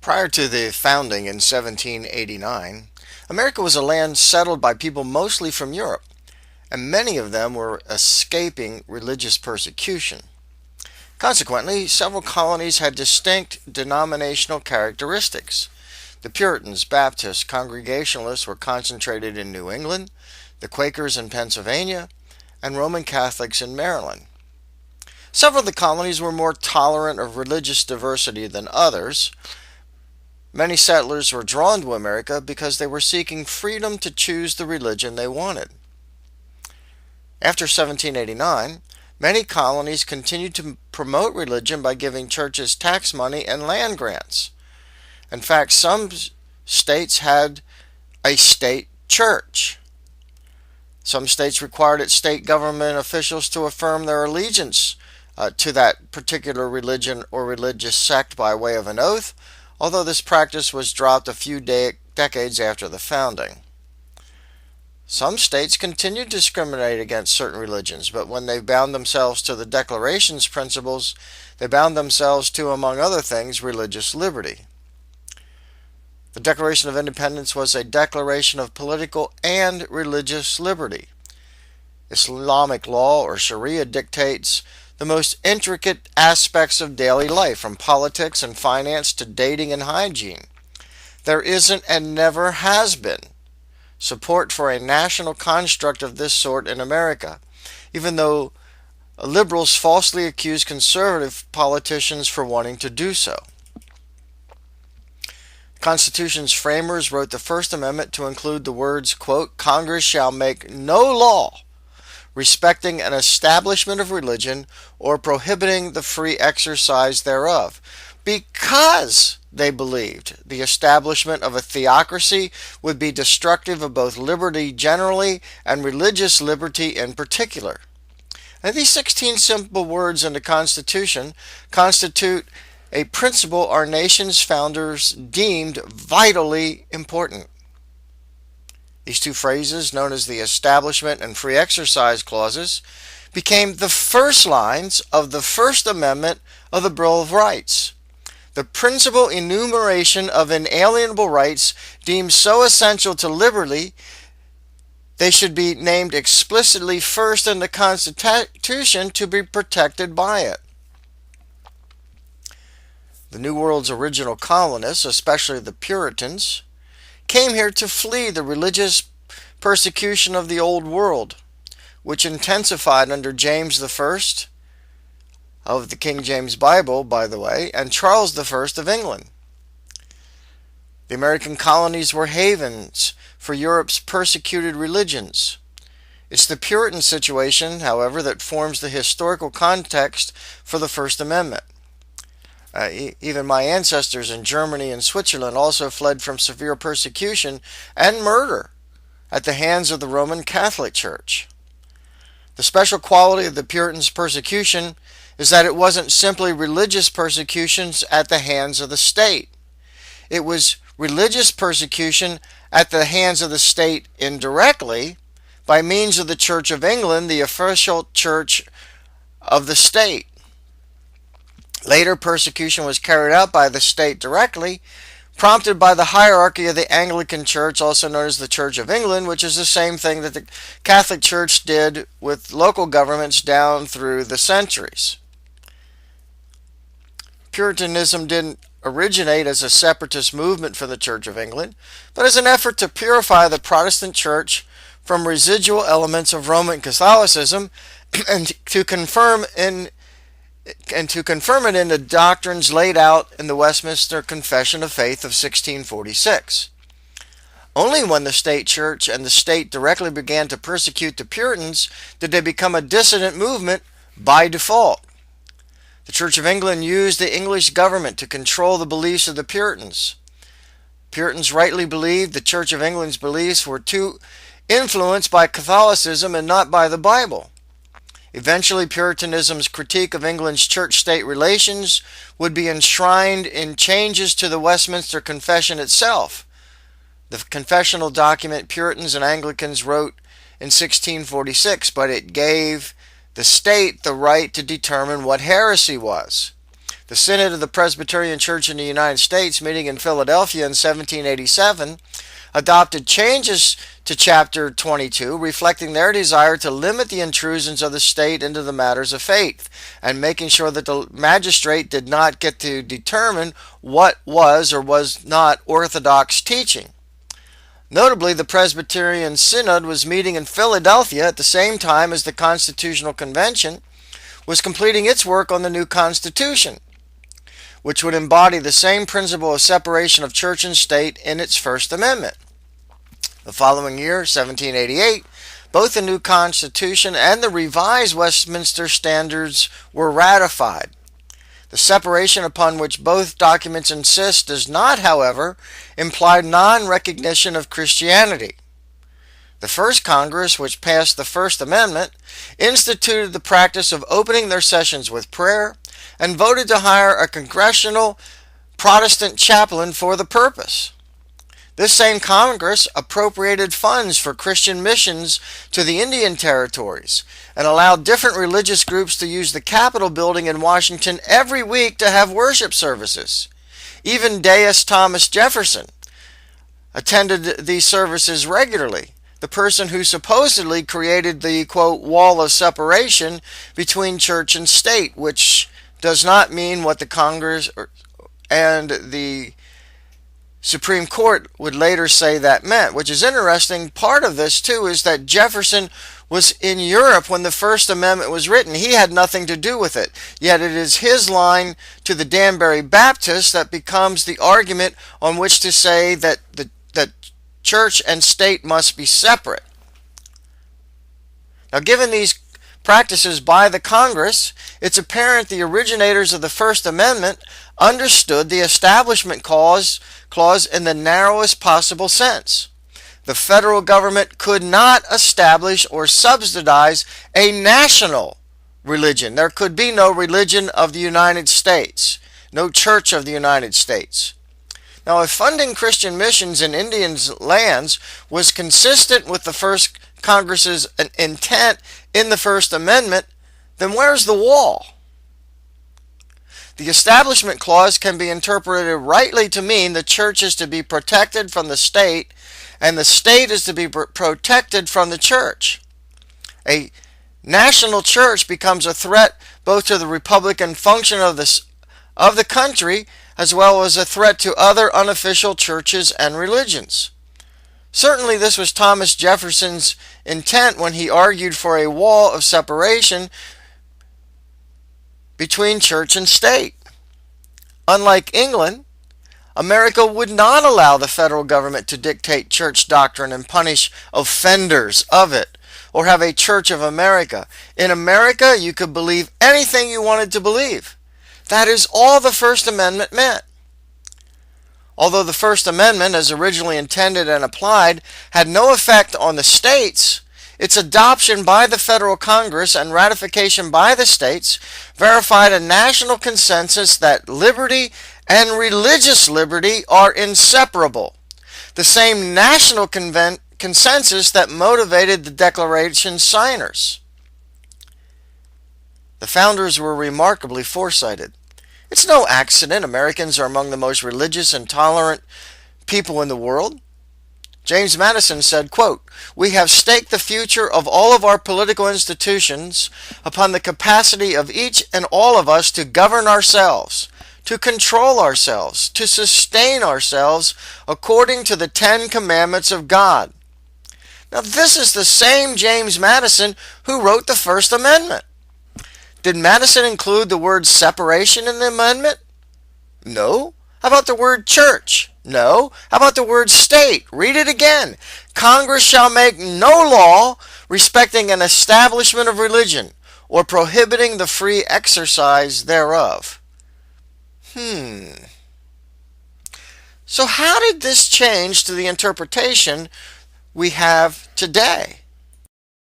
Prior to the founding in 1789, America was a land settled by people mostly from Europe, and many of them were escaping religious persecution. Consequently, several colonies had distinct denominational characteristics. The Puritans, Baptists, Congregationalists were concentrated in New England, the Quakers in Pennsylvania, and Roman Catholics in Maryland. Several of the colonies were more tolerant of religious diversity than others. Many settlers were drawn to America because they were seeking freedom to choose the religion they wanted. After 1789, many colonies continued to promote religion by giving churches tax money and land grants. In fact, some states had a state church. Some states required its state government officials to affirm their allegiance to that particular religion or religious sect by way of an oath, although this practice was dropped a few decades after the founding. Some states continued to discriminate against certain religions, but when they bound themselves to the Declaration's principles, they bound themselves to, among other things, religious liberty. The Declaration of Independence was a declaration of political and religious liberty. Islamic law, or Sharia, dictates the most intricate aspects of daily life, from politics and finance to dating and hygiene. There isn't and never has been support for a national construct of this sort in America, even though liberals falsely accuse conservative politicians for wanting to do so. The Constitution's framers wrote the First Amendment to include the words, quote, "Congress shall make no law respecting an establishment of religion or prohibiting the free exercise thereof," because they believed the establishment of a theocracy would be destructive of both liberty generally and religious liberty in particular. And these 16 simple words in the Constitution constitute a principle our nation's founders deemed vitally important. These two phrases, known as the Establishment and Free Exercise Clauses, became the first lines of the First Amendment of the Bill of Rights. The principal enumeration of inalienable rights deemed so essential to liberty, they should be named explicitly first in the Constitution to be protected by it. The New World's original colonists, especially the Puritans, came here to flee the religious persecution of the Old World, which intensified under James I of the King James Bible, by the way, and Charles I of England. The American colonies were havens for Europe's persecuted religions. It's the Puritan situation, however, that forms the historical context for the First Amendment. Even my ancestors in Germany and Switzerland also fled from severe persecution and murder at the hands of the Roman Catholic Church. The special quality of the Puritans' persecution is that it wasn't simply religious persecutions at the hands of the state. It was religious persecution at the hands of the state indirectly by means of the Church of England, the official church of the state. Later, persecution was carried out by the state directly, prompted by the hierarchy of the Anglican Church, also known as the Church of England, which is the same thing that the Catholic Church did with local governments down through the centuries. Puritanism didn't originate as a separatist movement for the Church of England, but as an effort to purify the Protestant Church from residual elements of Roman Catholicism and to confirm it in the doctrines laid out in the Westminster Confession of Faith of 1646. Only when the state church and the state directly began to persecute the Puritans did they become a dissident movement by default. The Church of England used the English government to control the beliefs of the Puritans. Puritans rightly believed the Church of England's beliefs were too influenced by Catholicism and not by the Bible. Eventually, Puritanism's critique of England's church-state relations would be enshrined in changes to the Westminster Confession itself. The confessional document Puritans and Anglicans wrote in 1646, but it gave the state the right to determine what heresy was. The Synod of the Presbyterian Church in the United States, meeting in Philadelphia in 1787, adopted changes to Chapter 22, reflecting their desire to limit the intrusions of the state into the matters of faith, and making sure that the magistrate did not get to determine what was or was not orthodox teaching. Notably, the Presbyterian Synod was meeting in Philadelphia at the same time as the Constitutional Convention was completing its work on the new Constitution, which would embody the same principle of separation of church and state in its First Amendment. The following year, 1788, both the new Constitution and the revised Westminster Standards were ratified. The separation upon which both documents insist does not, however, imply non-recognition of Christianity. The first Congress, which passed the First Amendment, instituted the practice of opening their sessions with prayer and voted to hire a congressional Protestant chaplain for the purpose. This same Congress appropriated funds for Christian missions to the Indian territories and allowed different religious groups to use the Capitol building in Washington every week to have worship services. Even Deus Thomas Jefferson attended these services regularly, the person who supposedly created the, quote, wall of separation between church and state, which does not mean what the Congress and the Supreme Court would later say that meant, which is interesting. Part of this, too, is that Jefferson was in Europe when the First Amendment was written. He had nothing to do with it. Yet it is his line to the Danbury Baptists that becomes the argument on which to say that that church and state must be separate. Now, given these practices by the Congress, it's apparent the originators of the First Amendment understood the Establishment Clause in the narrowest possible sense. The federal government could not establish or subsidize a national religion. There could be no religion of the United States, no church of the United States. Now, if funding Christian missions in Indian lands was consistent with the first Congress's intent in the First Amendment, then where's the wall? The Establishment Clause can be interpreted rightly to mean the church is to be protected from the state and the state is to be protected from the church. A national church becomes a threat both to the Republican function of the country as well as a threat to other unofficial churches and religions. Certainly this was Thomas Jefferson's intent when he argued for a wall of separation between church and state. Unlike England, America would not allow the federal government to dictate church doctrine and punish offenders of it, or have a Church of America. In America, you could believe anything you wanted to believe. That is all the First Amendment meant. Although the First Amendment, as originally intended and applied, had no effect on the states, its adoption by the federal Congress and ratification by the states verified a national consensus that liberty and religious liberty are inseparable. The same national consensus that motivated the Declaration signers. The founders were remarkably foresighted. It's no accident Americans are among the most religious and tolerant people in the world. James Madison said, quote, "We have staked the future of all of our political institutions upon the capacity of each and all of us to govern ourselves, to control ourselves, to sustain ourselves according to the 10 Commandments of God." Now, this is the same James Madison who wrote the First Amendment. Did Madison include the word separation in the amendment? No. How about the word church? No. How about the word state? Read it again. Congress shall make no law respecting an establishment of religion or prohibiting the free exercise thereof. So how did this change to the interpretation we have today?